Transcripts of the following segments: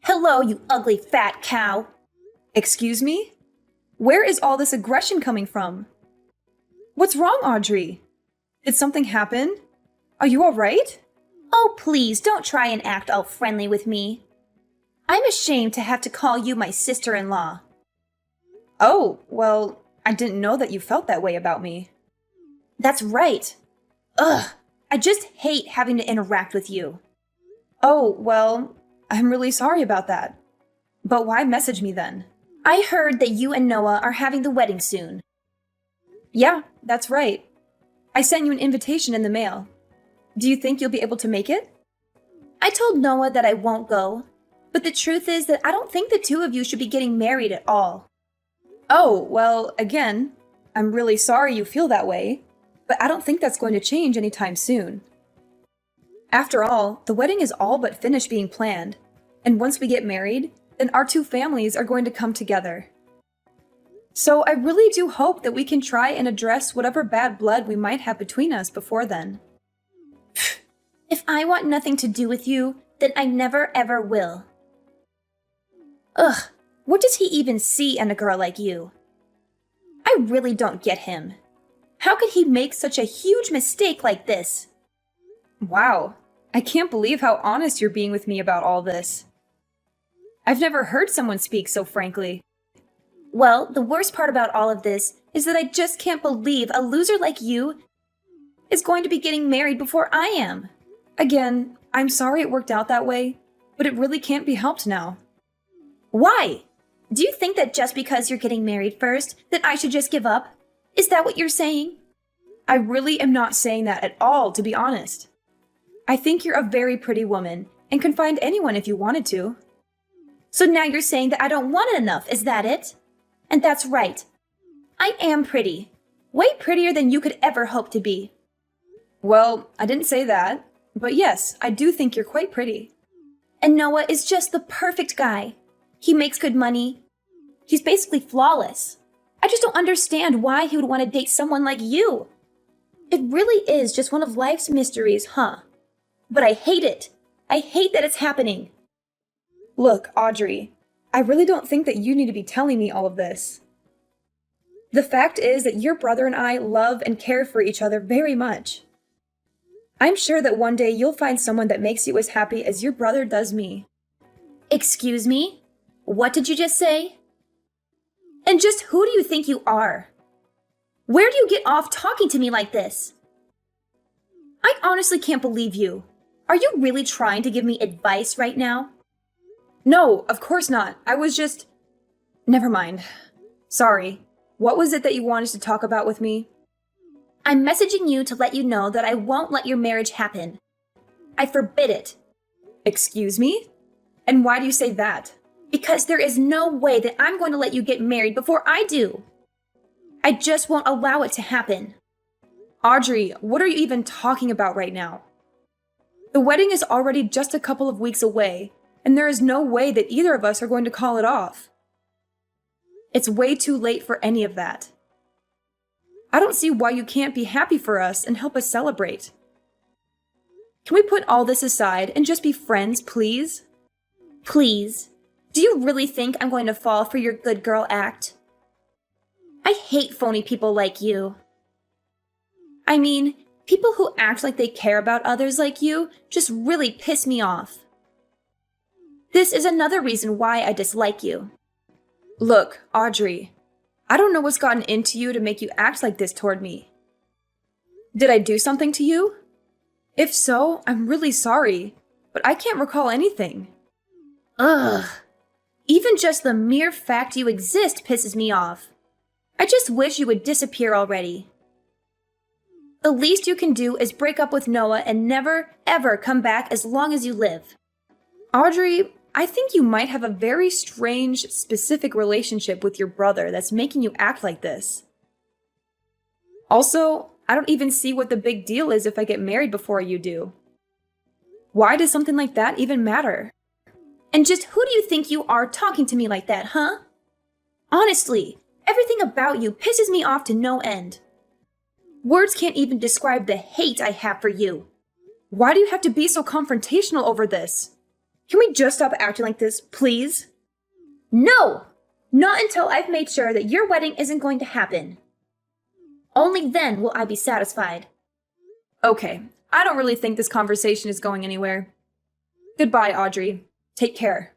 Hello, you ugly fat cow. Excuse me? Where is all this aggression coming from? What's wrong, Audrey? Did something happen? Are you all right? Oh, please, don't try and act all friendly with me. I'm ashamed to have to call you my sister-in-law. Oh, well, I didn't know that you felt that way about me. That's right. Ugh, I just hate having to interact with you. Oh, well, I'm really sorry about that. But why message me then? I heard that you and Noah are having the wedding soon. Yeah, that's right. I sent you an invitation in the mail. Do you think you'll be able to make it? I told Noah that I won't go, but the truth is that I don't think the two of you should be getting married at all. Oh, well, again, I'm really sorry you feel that way, but I don't think that's going to change anytime soon. After all, the wedding is all but finished being planned, and once we get married, then our two families are going to come together. So I really do hope that we can try and address whatever bad blood we might have between us before then. If I want nothing to do with you, then I never ever will. Ugh, what does he even see in a girl like you? I really don't get him. How could he make such a huge mistake like this? Wow, I can't believe how honest you're being with me about all this. I've never heard someone speak so frankly. Well, the worst part about all of this is that I just can't believe a loser like you is going to be getting married before I am. Again, I'm sorry it worked out that way, but it really can't be helped now. Why? Do you think that just because you're getting married first, that I should just give up? Is that what you're saying? I really am not saying that at all, to be honest. I think you're a very pretty woman and can find anyone if you wanted to. So now you're saying that I don't want it enough, is that it? And that's right. I am pretty. Way prettier than you could ever hope to be. Well, I didn't say that, but yes, I do think you're quite pretty. And Noah is just the perfect guy. He makes good money. He's basically flawless. I just don't understand why he would want to date someone like you. It really is just one of life's mysteries, huh? But I hate it. I hate that it's happening. Look, Audrey, I really don't think that you need to be telling me all of this. The fact is that your brother and I love and care for each other very much. I'm sure that one day you'll find someone that makes you as happy as your brother does me. Excuse me? What did you just say? And just who do you think you are? Where do you get off talking to me like this? I honestly can't believe you. Are you really trying to give me advice right now? No, of course not. I was just... Never mind. Sorry. What was it that you wanted to talk about with me? I'm messaging you to let you know that I won't let your marriage happen. I forbid it. Excuse me? And why do you say that? Because there is no way that I'm going to let you get married before I do. I just won't allow it to happen. Audrey, what are you even talking about right now? The wedding is already just a couple of weeks away, and there is no way that either of us are going to call it off. It's way too late for any of that. I don't see why you can't be happy for us and help us celebrate. Can we put all this aside and just be friends, please? Please. Do you really think I'm going to fall for your good girl act? I hate phony people like you. I mean, people who act like they care about others like you just really piss me off. This is another reason why I dislike you. Look, Audrey, I don't know what's gotten into you to make you act like this toward me. Did I do something to you? If so, I'm really sorry, but I can't recall anything. Ugh. Even just the mere fact you exist pisses me off. I just wish you would disappear already. The least you can do is break up with Noah and never, ever come back as long as you live. Audrey, I think you might have a very strange, specific relationship with your brother that's making you act like this. Also, I don't even see what the big deal is if I get married before you do. Why does something like that even matter? And just who do you think you are talking to me like that, huh? Honestly, everything about you pisses me off to no end. Words can't even describe the hate I have for you. Why do you have to be so confrontational over this? Can we just stop acting like this, please? No! Not until I've made sure that your wedding isn't going to happen. Only then will I be satisfied. Okay, I don't really think this conversation is going anywhere. Goodbye, Audrey. Take care.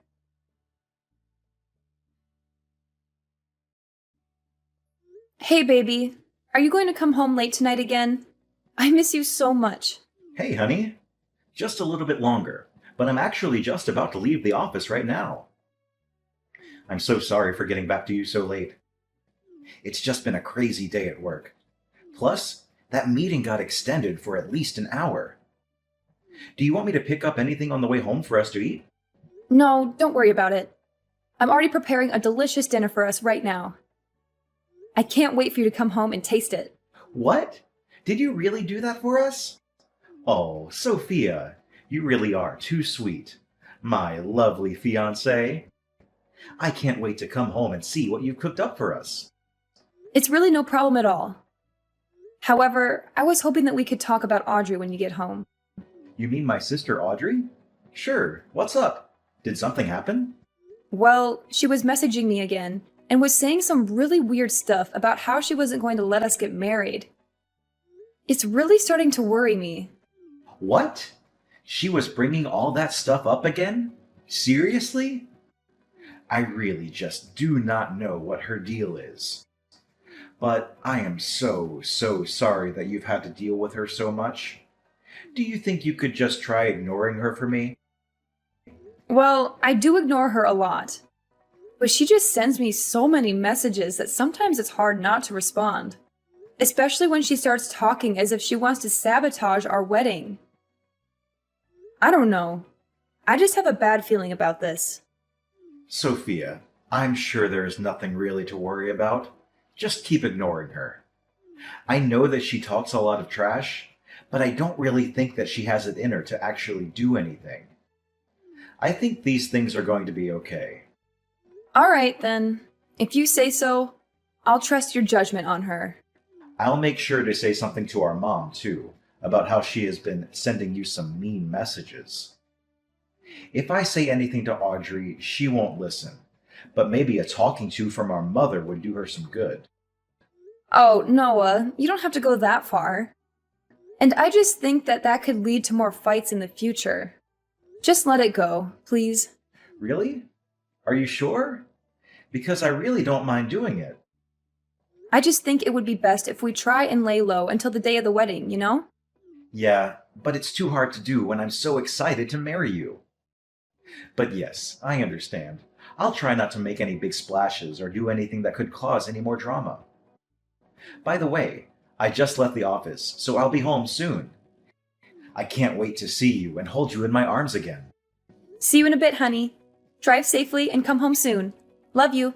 Hey, baby. Are you going to come home late tonight again? I miss you so much. Hey, honey. Just a little bit longer, but I'm actually just about to leave the office right now. I'm so sorry for getting back to you so late. It's just been a crazy day at work. Plus, that meeting got extended for at least an hour. Do you want me to pick up anything on the way home for us to eat? No, don't worry about it. I'm already preparing a delicious dinner for us right now. I can't wait for you to come home and taste it. What? Did you really do that for us? Oh, Sophia, you really are too sweet. My lovely fiancée. I can't wait to come home and see what you've cooked up for us. It's really no problem at all. However, I was hoping that we could talk about Audrey when you get home. You mean my sister Audrey? Sure, what's up? Did something happen? Well, she was messaging me again and was saying some really weird stuff about how she wasn't going to let us get married. It's really starting to worry me. What? She was bringing all that stuff up again? Seriously? I really just do not know what her deal is. But I am so sorry that you've had to deal with her so much. Do you think you could just try ignoring her for me? Well, I do ignore her a lot. But she just sends me so many messages that sometimes it's hard not to respond. Especially when she starts talking as if she wants to sabotage our wedding. I don't know. I just have a bad feeling about this. Sophia, I'm sure there is nothing really to worry about. Just keep ignoring her. I know that she talks a lot of trash, but I don't really think that she has it in her to actually do anything. I think these things are going to be okay. All right, then. If you say so, I'll trust your judgment on her. I'll make sure to say something to our mom, too, about how she has been sending you some mean messages. If I say anything to Audrey, she won't listen, but maybe a talking to from our mother would do her some good. Oh, Noah, you don't have to go that far. And I just think that that could lead to more fights in the future. Just let it go, please. Really? Are you sure? Because I really don't mind doing it. I just think it would be best if we try and lay low until the day of the wedding, you know? Yeah, but it's too hard to do when I'm so excited to marry you. But yes, I understand. I'll try not to make any big splashes or do anything that could cause any more drama. By the way, I just left the office, so I'll be home soon. I can't wait to see you and hold you in my arms again. See you in a bit, honey. Drive safely and come home soon. Love you.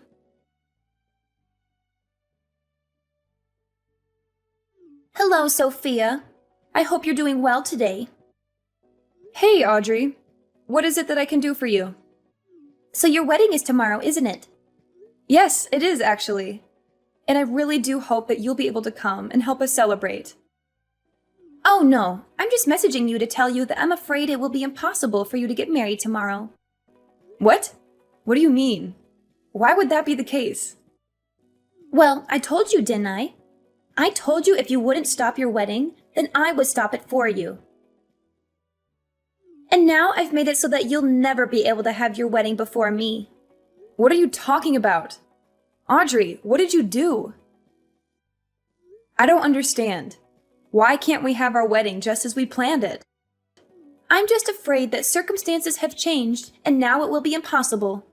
Hello, Sophia. I hope you're doing well today. Hey, Audrey. What is it that I can do for you? So your wedding is tomorrow, isn't it? Yes, it is actually. And I really do hope that you'll be able to come and help us celebrate. Oh no, I'm just messaging you to tell you that I'm afraid it will be impossible for you to get married tomorrow. What? What do you mean? Why would that be the case? Well, I told you, didn't I? I told you if you wouldn't stop your wedding, then I would stop it for you. And now I've made it so that you'll never be able to have your wedding before me. What are you talking about? Audrey, what did you do? I don't understand. Why can't we have our wedding just as we planned it? I'm just afraid that circumstances have changed and now it will be impossible.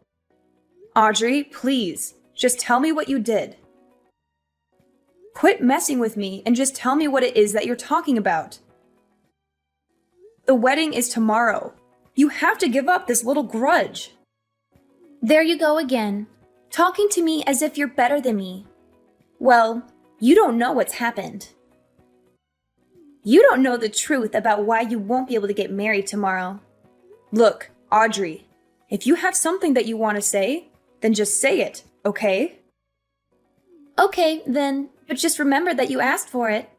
Audrey, please, just tell me what you did. Quit messing with me and just tell me what it is that you're talking about. The wedding is tomorrow. You have to give up this little grudge. There you go again, talking to me as if you're better than me. Well, you don't know what's happened. You don't know the truth about why you won't be able to get married tomorrow. Look, Audrey, if you have something that you want to say, then just say it, okay? Okay, then, but just remember that you asked for it.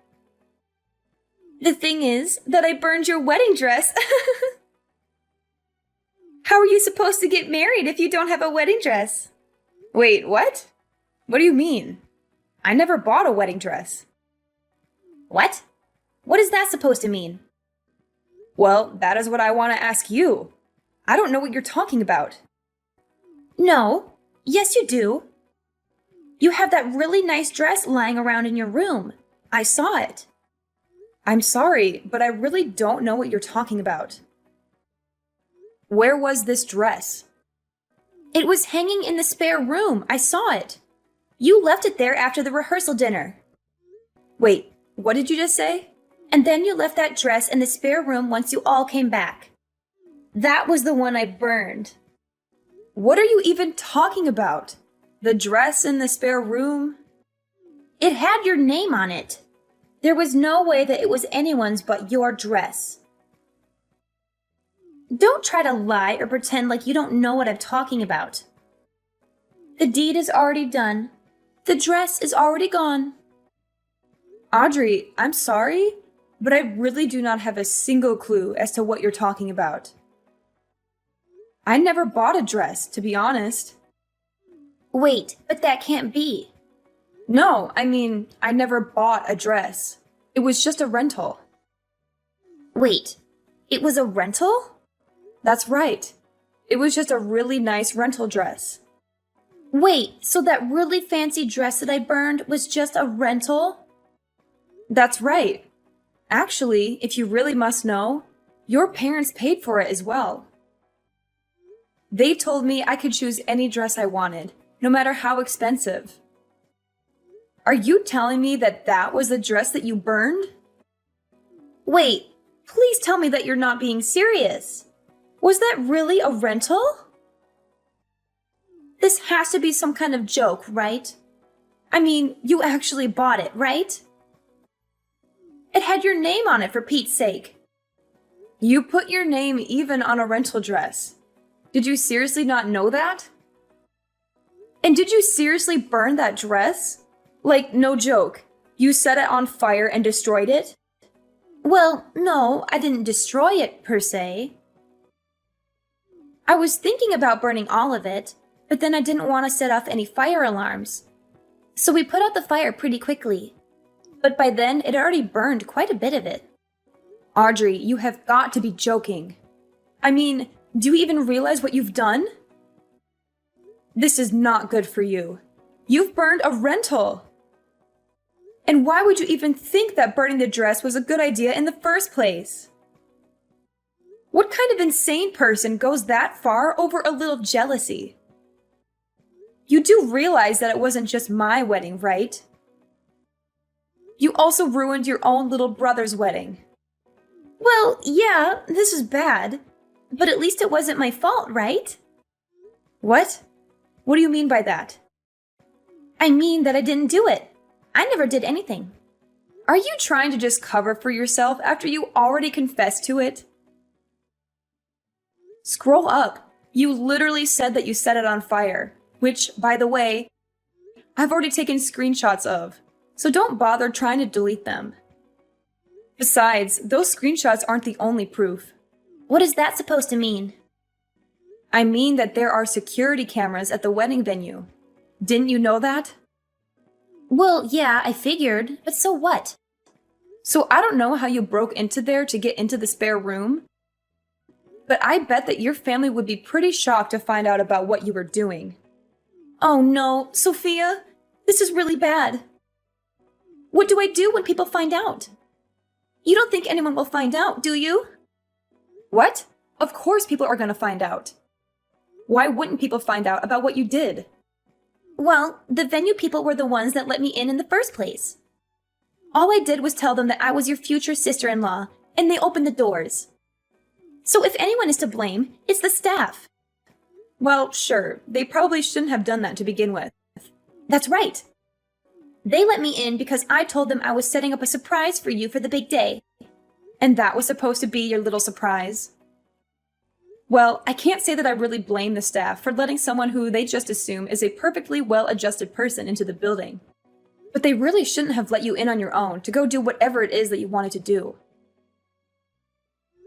The thing is that I burned your wedding dress. How are you supposed to get married if you don't have a wedding dress? Wait, what? What do you mean? I never bought a wedding dress. What? What is that supposed to mean? Well, that is what I want to ask you. I don't know what you're talking about. No. Yes, you do. You have that really nice dress lying around in your room. I saw it. I'm sorry, but I really don't know what you're talking about. Where was this dress? It was hanging in the spare room. I saw it. You left it there after the rehearsal dinner. Wait, what did you just say? And then you left that dress in the spare room once you all came back. That was the one I burned. What are you even talking about? The dress in the spare room? It had your name on it. There was no way that it was anyone's but your dress. Don't try to lie or pretend like you don't know what I'm talking about. The deed is already done. The dress is already gone. Audrey, I'm sorry, but I really do not have a single clue as to what you're talking about. I never bought a dress, to be honest. Wait, but that can't be. No, I mean, I never bought a dress. It was just a rental. Wait, it was a rental? That's right. It was just a really nice rental dress. Wait, so that really fancy dress that I burned was just a rental? That's right. Actually, if you really must know, your parents paid for it as well. They told me I could choose any dress I wanted, no matter how expensive. Are you telling me that that was the dress that you burned? Wait, please tell me that you're not being serious. Was that really a rental? This has to be some kind of joke, right? I mean, you actually bought it, right? It had your name on it, for Pete's sake. You put your name even on a rental dress. Did you seriously not know that? And did you seriously burn that dress? Like, no joke, you set it on fire and destroyed it? Well, no, I didn't destroy it, per se. I was thinking about burning all of it, but then I didn't want to set off any fire alarms. So we put out the fire pretty quickly. But by then, it already burned quite a bit of it. Audrey, you have got to be joking. I mean, do you even realize what you've done? This is not good for you. You've burned a rental. And why would you even think that burning the dress was a good idea in the first place? What kind of insane person goes that far over a little jealousy? You do realize that it wasn't just my wedding, right? You also ruined your own little brother's wedding. Well, yeah, this is bad. But at least it wasn't my fault, right? What? What do you mean by that? I mean that I didn't do it. I never did anything. Are you trying to just cover for yourself after you already confessed to it? Scroll up. You literally said that you set it on fire, which, by the way, I've already taken screenshots of, so don't bother trying to delete them. Besides, those screenshots aren't the only proof. What is that supposed to mean? I mean that there are security cameras at the wedding venue. Didn't you know that? Well, yeah, I figured, but so what? So I don't know how you broke into there to get into the spare room, but I bet that your family would be pretty shocked to find out about what you were doing. Oh no, Sophia, this is really bad. What do I do when people find out? You don't think anyone will find out, do you? What? Of course people are going to find out. Why wouldn't people find out about what you did? Well, the venue people were the ones that let me in the first place. All I did was tell them that I was your future sister-in-law, and they opened the doors. So if anyone is to blame, it's the staff. Well, sure, they probably shouldn't have done that to begin with. That's right. They let me in because I told them I was setting up a surprise for you for the big day. And that was supposed to be your little surprise. Well, I can't say that I really blame the staff for letting someone who they just assume is a perfectly well-adjusted person into the building. But they really shouldn't have let you in on your own to go do whatever it is that you wanted to do.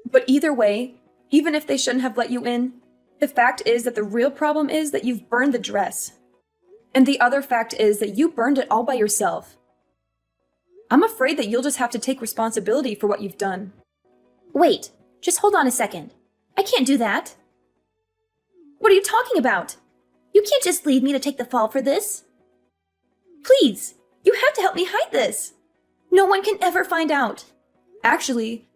But either way, even if they shouldn't have let you in, The fact is that the real problem is that you've burned the dress. And the other fact is that you burned it all by yourself. I'm afraid that you'll just have to take responsibility for what you've done. Wait, just hold on a second. I can't do that. What are you talking about? You can't just leave me to take the fall for this. Please, you have to help me hide this. No one can ever find out. Actually,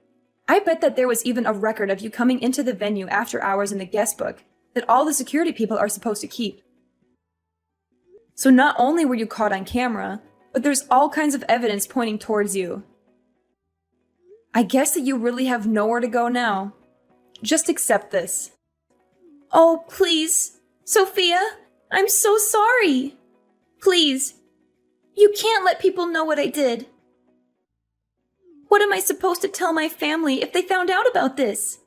I bet that there was even a record of you coming into the venue after hours in the guest book that all the security people are supposed to keep. So not only were you caught on camera, but there's all kinds of evidence pointing towards you. I guess that you really have nowhere to go now. Just accept this. Oh, please, Sophia, I'm so sorry. Please, you can't let people know what I did. What am I supposed to tell my family if they found out about this?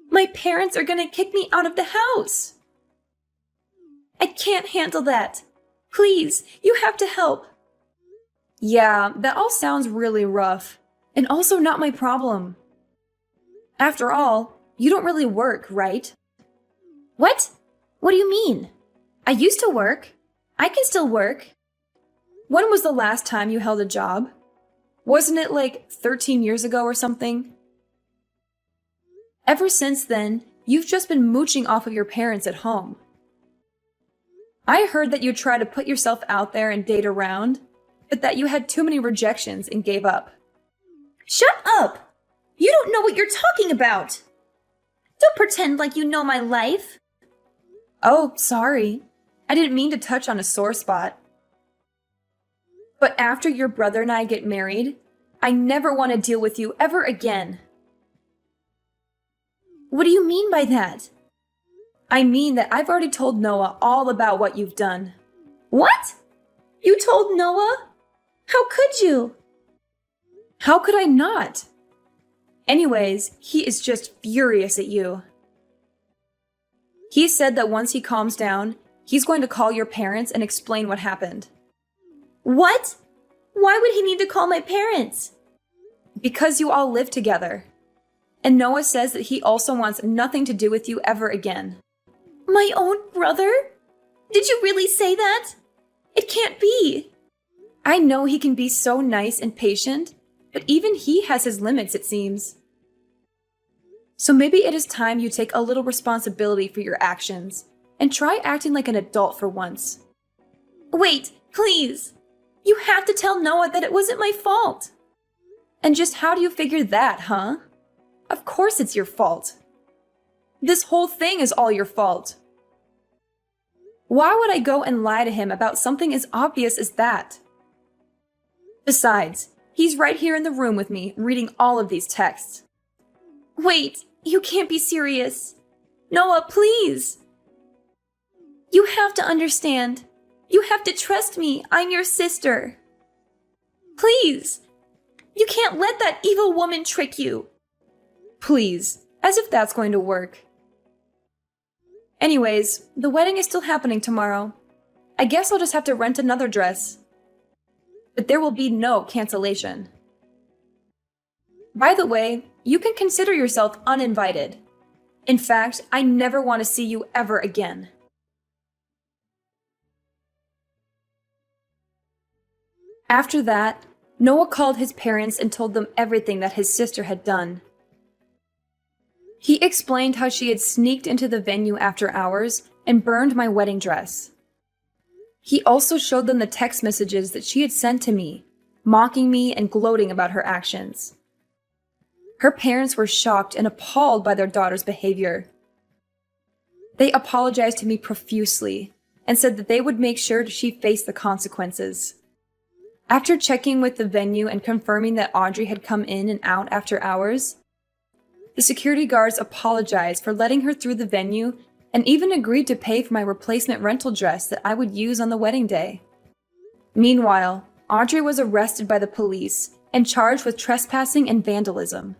My parents are gonna kick me out of the house. I can't handle that. Please, you have to help. Yeah, that all sounds really rough, and also not my problem. After all, you don't really work, right? What? What do you mean? I used to work. I can still work. When was the last time you held a job? Wasn't it like 13 years ago or something? Ever since then, you've just been mooching off of your parents at home. I heard that you tried to put yourself out there and date around, but that you had too many rejections and gave up. Shut up! You don't know what you're talking about! Don't pretend like you know my life. Oh, sorry. I didn't mean to touch on a sore spot. But after your brother and I get married, I never want to deal with you ever again. What do you mean by that? I mean that I've already told Noah all about what you've done. What? You told Noah? How could you? How could I not? Anyways, he is just furious at you. He said that once he calms down, he's going to call your parents and explain what happened. What? Why would he need to call my parents? Because you all live together. And Noah says that he also wants nothing to do with you ever again. My own brother? Did you really say that? It can't be. I know he can be so nice and patient, but even he has his limits, it seems. So maybe it is time you take a little responsibility for your actions and try acting like an adult for once. Wait, please. You have to tell Noah that it wasn't my fault. And just how do you figure that, huh? Of course it's your fault. This whole thing is all your fault. Why would I go and lie to him about something as obvious as that? Besides, he's right here in the room with me, reading all of these texts. Wait, you can't be serious. Noah, please. You have to understand. You have to trust me. I'm your sister. Please. You can't let that evil woman trick you. Please, as if that's going to work. Anyways, the wedding is still happening tomorrow. I guess I'll just have to rent another dress. But there will be no cancellation. By the way, you can consider yourself uninvited. In fact, I never want to see you ever again. After that, Noah called his parents and told them everything that his sister had done. He explained how she had sneaked into the venue after hours and burned my wedding dress. He also showed them the text messages that she had sent to me, mocking me and gloating about her actions. Her parents were shocked and appalled by their daughter's behavior. They apologized to me profusely and said that they would make sure she faced the consequences. After checking with the venue and confirming that Audrey had come in and out after hours, the security guards apologized for letting her through the venue and even agreed to pay for my replacement rental dress that I would use on the wedding day. Meanwhile, Audrey was arrested by the police and charged with trespassing and vandalism.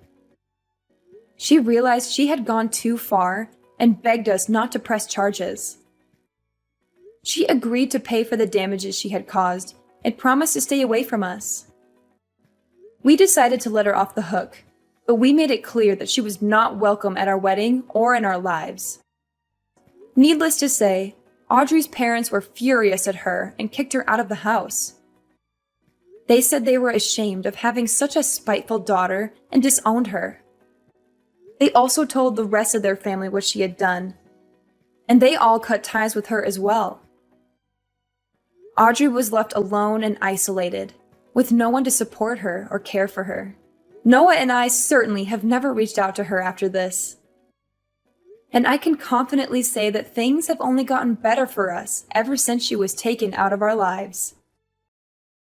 She realized she had gone too far and begged us not to press charges. She agreed to pay for the damages she had caused and promised to stay away from us. We decided to let her off the hook, but we made it clear that she was not welcome at our wedding or in our lives. Needless to say, Audrey's parents were furious at her and kicked her out of the house. They said they were ashamed of having such a spiteful daughter and disowned her. They also told the rest of their family what she had done, and they all cut ties with her as well. Audrey was left alone and isolated, with no one to support her or care for her. Noah and I certainly have never reached out to her after this. And I can confidently say that things have only gotten better for us ever since she was taken out of our lives.